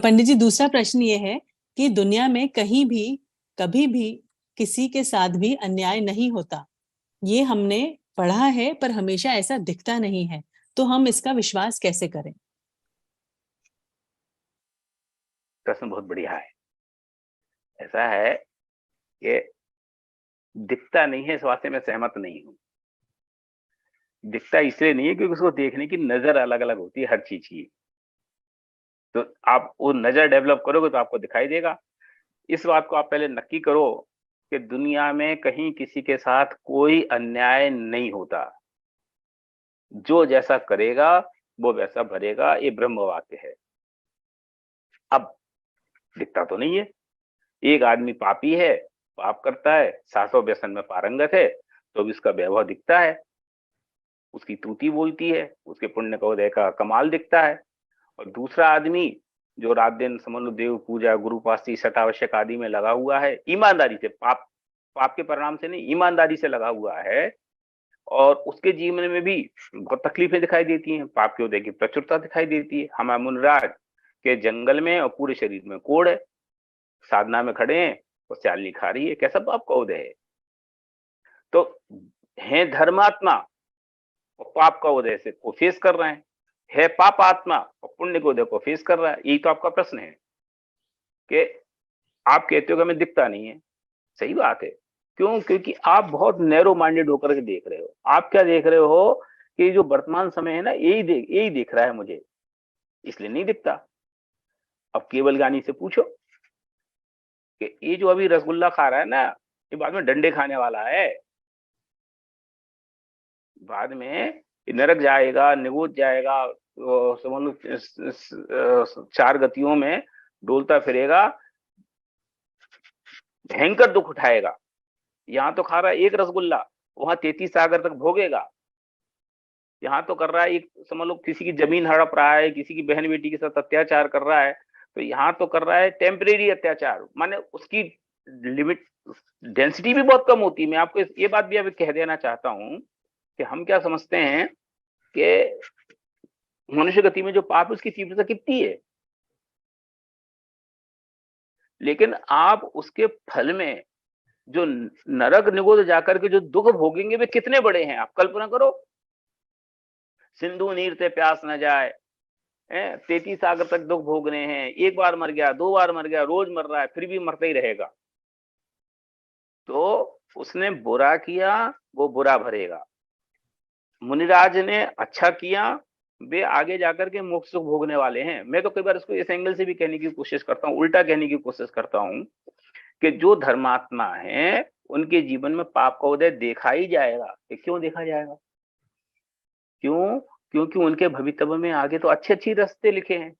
पंडित जी, दूसरा प्रश्न ये है कि दुनिया में कहीं भी, कभी भी, किसी के साथ भी अन्याय नहीं होता। ये हमने पढ़ा है, पर हमेशा ऐसा दिखता नहीं है। तो हम इसका विश्वास कैसे करें? प्रश्न बहुत बढ़िया है। ऐसा है कि दिखता नहीं है, इस बात से मैं सहमत नहीं हूं। दिखता इसलिए नहीं है क्योंकि उसको देखने की नजर अलग अलग होती है हर चीज की। तो आप वो नजर डेवलप करोगे तो आपको दिखाई देगा। इस बात को आप पहले नक्की करो कि दुनिया में कहीं किसी के साथ कोई अन्याय नहीं होता। जो जैसा करेगा वो वैसा भरेगा, ये ब्रह्म वाक्य है। अब दिखता तो नहीं है। एक आदमी पापी है, पाप करता है, सासों व्यसन में पारंगत है, तो भी उसका वैभव दिखता है, उसकी तूती बोलती है, उसके पुण्य का उदय का कमाल दिखता है। और दूसरा आदमी जो रात दिन समझ लो देव पूजा, गुरुपास्ती, शतावश्यक आदि में लगा हुआ है, ईमानदारी से, पाप पाप के परिणाम से नहीं, ईमानदारी से लगा हुआ है, और उसके जीवन में भी बहुत तकलीफें दिखाई देती हैं, पाप के उदय की प्रचुरता दिखाई देती है। हमारे मुनराज के जंगल में और पूरे शरीर में कोढ़ है, साधना में खड़े हैं और चालनी खा रही है, कैसा पाप का उदय है। तो है धर्मात्मा और पाप का उदय से को फेस कर रहे हैं, है पाप आत्मा और पुण्य के उदय को फेस कर रहा है। यही तो आपका प्रश्न है कि आप कहते हो कि हमें दिखता नहीं है। सही बात है। क्यों? क्योंकि आप बहुत नैरो माइंडेड होकर के देख रहे हो। आप क्या देख रहे हो कि जो वर्तमान समय है ना, यही देख रहा है मुझे, इसलिए नहीं दिखता। अब केवल ज्ञानी से पूछो कि ये जो अभी रसगुल्ला खा रहा है ना, ये बाद में डंडे खाने वाला है। बाद में नरक जाएगा, निगोद जाएगा, समझ लो चार गतियों में डोलता फिरेगा, भयंकर दुख उठाएगा। यहाँ तो खा रहा है एक रसगुल्ला, वहां 33 सागर तक भोगेगा। यहाँ तो कर रहा है एक, समझ लो किसी की जमीन हड़प रहा है, किसी की बहन बेटी के साथ अत्याचार कर रहा है, तो यहाँ तो कर रहा है टेम्परेरी अत्याचार, माने उसकी लिमिट, डेंसिटी भी बहुत कम होती है। मैं आपको ये बात भी अभी कह देना चाहता हूँ कि हम क्या समझते हैं कि मनुष्य गति में जो पाप है उसकी तीव्रता कितनी है, लेकिन आप उसके फल में जो नरक निगोद जाकर के जो दुख भोगेंगे वे कितने बड़े हैं, आप कल्पना करो। सिंधु नीर से प्यास न जाए, 33 सागर तक दुख भोग रहे हैं, एक बार मर गया, दो बार मर गया, रोज मर रहा है, फिर भी मरता ही रहेगा। तो उसने बुरा किया, वो बुरा भरेगा। मुनिराज ने अच्छा किया, वे आगे जाकर के मोक्ष सुख भोगने वाले हैं। मैं तो कई बार इसको इस एंगल से भी कहने की कोशिश करता हूँ, उल्टा कहने की कोशिश करता हूँ कि जो धर्मात्मा है उनके जीवन में पाप का उदय देखा ही जाएगा। क्यों देखा जाएगा? क्यों? क्योंकि उनके भवितव्य में आगे तो अच्छे अच्छे रास्ते लिखे हैं।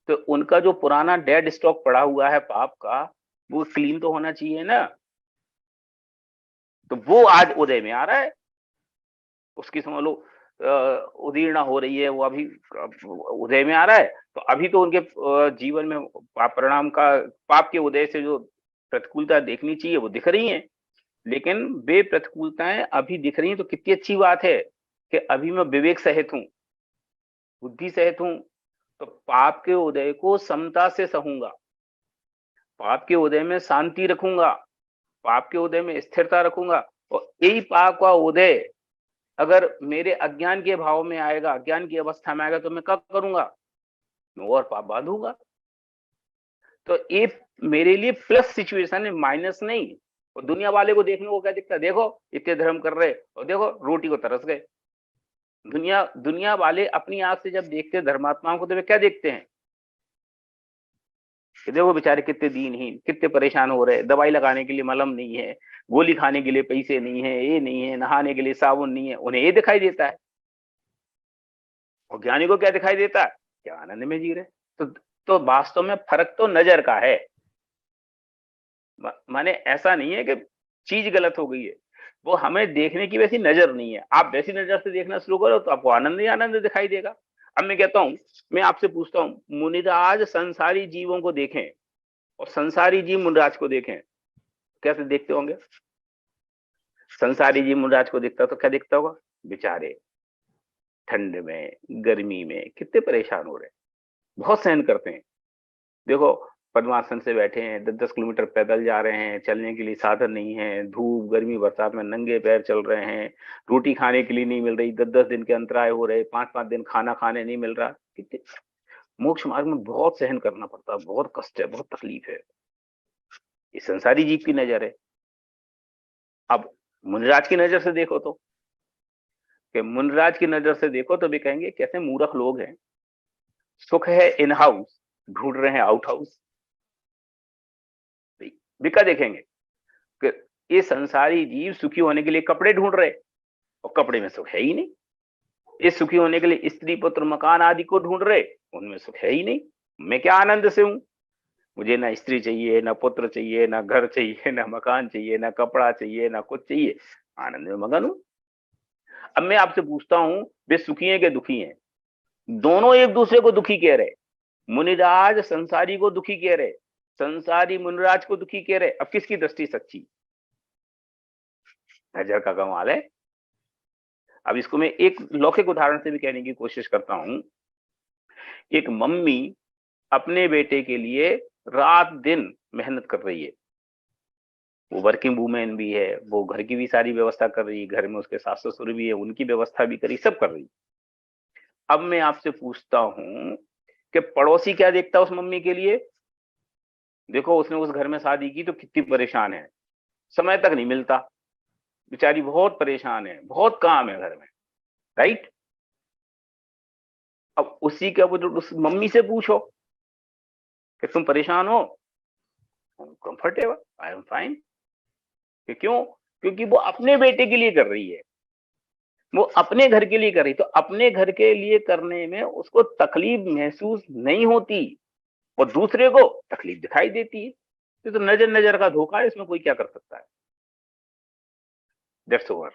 तो उनका जो पुराना डेड स्टॉक पड़ा हुआ है पाप का, वो क्लीन तो होना चाहिए ना। तो वो आज उदय में आ रहा है, उसकी समझ लो उदीर्णा हो रही है, वो अभी उदय में आ रहा है। तो अभी तो उनके जीवन में पाप परिणाम का, पाप के उदय से जो प्रतिकूलता देखनी चाहिए वो दिख रही है, लेकिन वे प्रतिकूलताएं अभी दिख रही हैं। तो कितनी अच्छी बात है कि अभी मैं विवेक सहित हूं, बुद्धि सहित हूं, तो पाप के उदय को समता से सहूंगा, पाप के उदय में शांति रखूंगा, पाप के उदय में स्थिरता रखूंगा। और यही पाप का उदय अगर मेरे अज्ञान के भाव में आएगा, अज्ञान की अवस्था में आएगा, तो मैं कब करूंगा? मैं और पाप बांधूंगा। तो ये मेरे लिए प्लस सिचुएशन है, माइनस नहीं। और दुनिया वाले को देखने को क्या दिखता है, देखो इतने धर्म कर रहे और देखो रोटी को तरस गए। दुनिया दुनिया वाले अपनी आंख से जब देखते हैं धर्मात्माओं को, तो वे क्या देखते हैं कि देखो बेचारे कितने दीनहीन, कितने परेशान हो रहे, दवाई लगाने के लिए मलहम नहीं है, गोली खाने के लिए पैसे नहीं है, ये नहीं है, नहाने के लिए साबुन नहीं है, उन्हें ये दिखाई देता है। और ज्ञानी को क्या दिखाई देता है? क्या आनंद में जी रहे। तो वास्तव में फर्क तो नजर का है। माने ऐसा नहीं है कि चीज गलत हो गई है, वो हमें देखने की वैसी नजर नहीं है। आप वैसी नजर से देखना शुरू करो तो आपको आनंद ही आनंद दिखाई देगा। अब मैं कहता हूं, मैं आपसे पूछता हूं, मुनिराज संसारी जीवों को देखें और संसारी जीव मुनिराज को देखें, कैसे देखते होंगे? संसारी जीव मुनिराज को दिखता तो क्या दिखता होगा? बेचारे ठंड में, गर्मी में कितने परेशान हो रहे हैं, बहुत सहन करते हैं। देखो पद्मासन से बैठे हैं, 10-10 किलोमीटर पैदल जा रहे हैं, चलने के लिए साधन नहीं है, धूप गर्मी बरसात में नंगे पैर चल रहे हैं, रोटी खाने के लिए नहीं मिल रही, 10-10 दिन के अंतराय हो रहे, 5-5 दिन खाना खाने नहीं मिल रहा। कितने मोक्ष मार्ग में बहुत सहन करना पड़ता है, बहुत कष्ट है, बहुत तकलीफ है। ये संसारी जीव की नजर है। अब मुनिराज की नजर से देखो तो, कि मुनिराज की नजर से देखो तो भी कहेंगे कैसे मूर्ख लोग हैं, सुख है इन हाउस, ढूंढ रहे हैं आउट हाउस। बिका देखेंगे कि ये संसारी जीव सुखी होने के लिए कपड़े ढूंढ रहे, और कपड़े में सुख है ही नहीं। ये सुखी होने के लिए स्त्री पुत्र मकान आदि को ढूंढ रहे, उनमें सुख है ही नहीं। मैं क्या आनंद से हूं, मुझे ना स्त्री चाहिए, ना पुत्र चाहिए, ना घर चाहिए, ना मकान चाहिए, ना कपड़ा चाहिए, ना कुछ चाहिए, आनंद में मगन हूं। अब मैं आपसे पूछता हूं, वे सुखी हैं कि दुखी हैं? दोनों एक दूसरे को दुखी कह रहे। मुनिराज संसारी को दुखी कह रहे, संसारी मुनिराज को दुखी कह रहे। अब किसकी दृष्टि सच्ची? नजर का कमाल है। अब इसको मैं एक लौकिक उदाहरण से भी कहने की कोशिश करता हूं। एक मम्मी अपने बेटे के लिए रात दिन मेहनत कर रही है, वो वर्किंग वूमेन भी है, वो घर की भी सारी व्यवस्था कर रही है, घर में उसके सास ससुर भी है, उनकी व्यवस्था भी करी, सब कर रही है। अब मैं आपसे पूछता हूं कि पड़ोसी क्या देखता है उस मम्मी के लिए? देखो उसने उस घर में शादी की तो कितनी परेशान है, समय तक नहीं मिलता, बेचारी बहुत परेशान है, बहुत काम है घर में, राइट? अब उसी के उस मम्मी से पूछो कि तुम परेशान हो? Comfortable, I am fine. क्यों? क्योंकि वो अपने बेटे के लिए कर रही है, वो अपने घर के लिए कर रही, तो अपने घर के लिए करने में उसको तकलीफ महसूस नहीं होती, और दूसरे को तकलीफ दिखाई देती है। ये तो नजर नजर का धोखा है, इसमें कोई क्या कर सकता है? That's over.